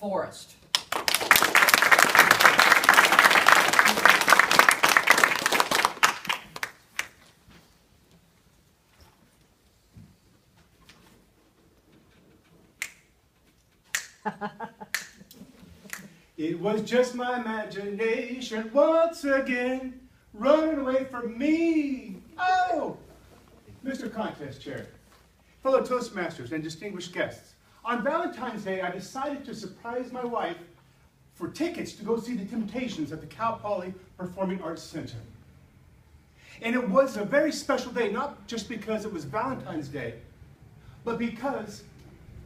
Forrest. It was just my imagination once again running away from me. Oh, Mr. Contest Chair, fellow Toastmasters and distinguished guests, on Valentine's Day I decided to surprise my wife for tickets to go see the Temptations at the Cal Poly Performing Arts Center. And it was a very special day, not just because it was Valentine's Day, but because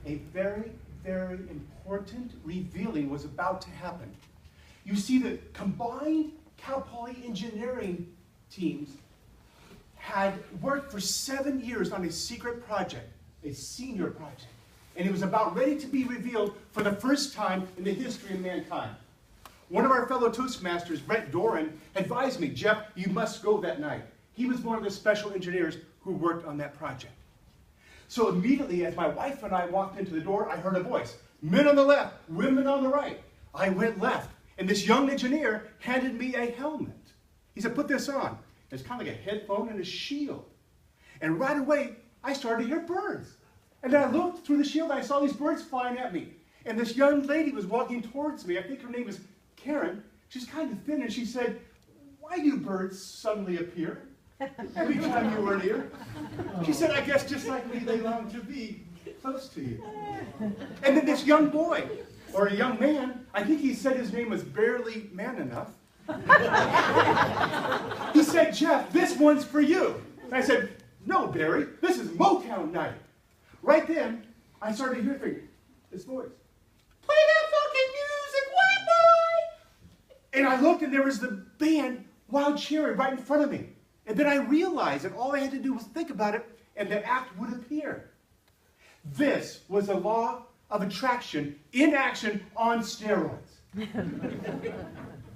a very, very important revealing was about to happen. You see, the combined Cal Poly engineering teams had worked for 7 years on a secret project, a senior project, and it was about ready to be revealed for the first time in the history of mankind. One of our fellow Toastmasters, Brett Doran, advised me, Jeff, you must go that night. He was one of the special engineers who worked on that project. So immediately, as my wife and I walked into the door, I heard a voice, men on the left, women on the right. I went left, and this young engineer handed me a helmet. He said, put this on. It's kind of like a headphone and a shield. And right away, I started to hear birds. And then I looked through the shield, and I saw these birds flying at me. And this young lady was walking towards me. I think her name was Karen. She's kind of thin, and she said, why do birds suddenly appear every time you were near? She said, I guess just like me, they long to be close to you. And then this young boy, or a young man, I think he said his name was Barely Man Enough. He said, Jeff, this one's for you. And I said, no, Barry, this is Motown night. Right then, I started hearing this voice. Play that fucking music, white boy! And I looked, and there was the band Wild Cherry right in front of me. And then I realized that all I had to do was think about it, and the act would appear. This was a law of attraction in action on steroids. And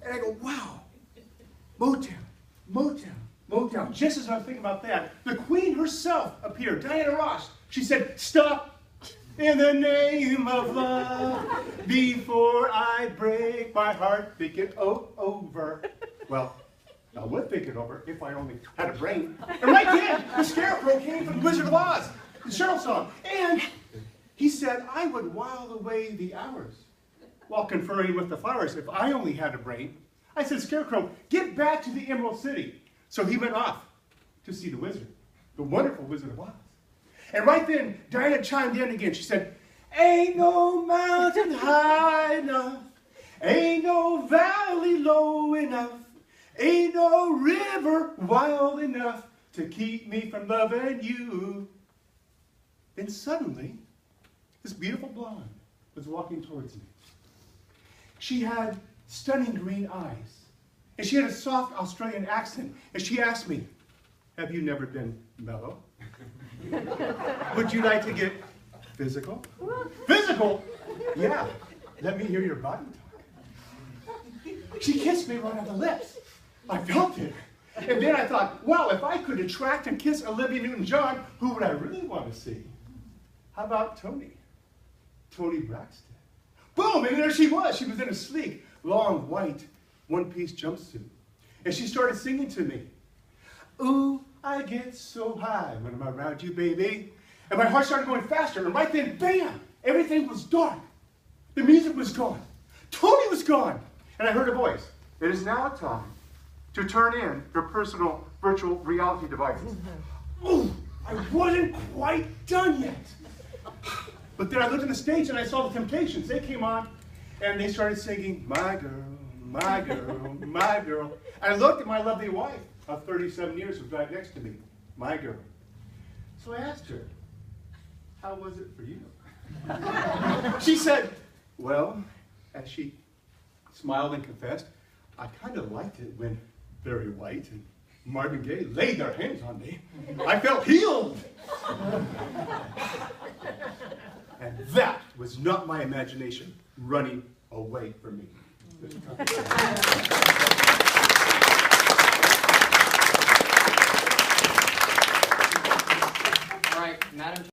I go, wow, Motown, Motown, Motown. Just as I was thinking about that, the Queen herself appeared, Diana Ross. She said, stop in the name of love before I break my heart, think it over. Well, I would think it over if I only had a brain. And right then, the Scarecrow came from The Wizard of Oz, the Cheryl song. And he said, I would while away the hours while conferring with the flowers if I only had a brain. I said, Scarecrow, get back to the Emerald City. So he went off to see the wizard, the wonderful Wizard of Oz. And right then, Diana chimed in again. She said, ain't no mountain high enough, ain't no valley low enough, ain't no river wild enough to keep me from loving you. Then suddenly, this beautiful blonde was walking towards me. She had stunning green eyes, and she had a soft Australian accent, and she asked me, have you never been mellow? Would you like to get physical? Physical? Yeah, let me hear your body talk. She kissed me right on the lips. I felt it. And then I thought, wow, if I could attract and kiss Olivia Newton-John, who would I really want to see? How about Tony Braxton? Boom, and there she was. She was in a sleek, long, white, one-piece jumpsuit. And she started singing to me. Ooh, I get so high when I'm around you, baby. And my heart started going faster, and right then, bam, everything was dark. The music was gone. Tony was gone. And I heard a voice. It is now time to turn in your personal virtual reality devices. Ooh, I wasn't quite done yet. But then I looked at the stage and I saw the Temptations. They came on and they started singing, my girl, my girl, my girl. And I looked at my lovely wife of 37 years who was right next to me, my girl. So I asked her, how was it for you? She said, well, as she smiled and confessed, I kind of liked it when Barry White and Marvin Gaye laid their hands on me. I felt healed. And that was not my imagination running away from me. All right, Madam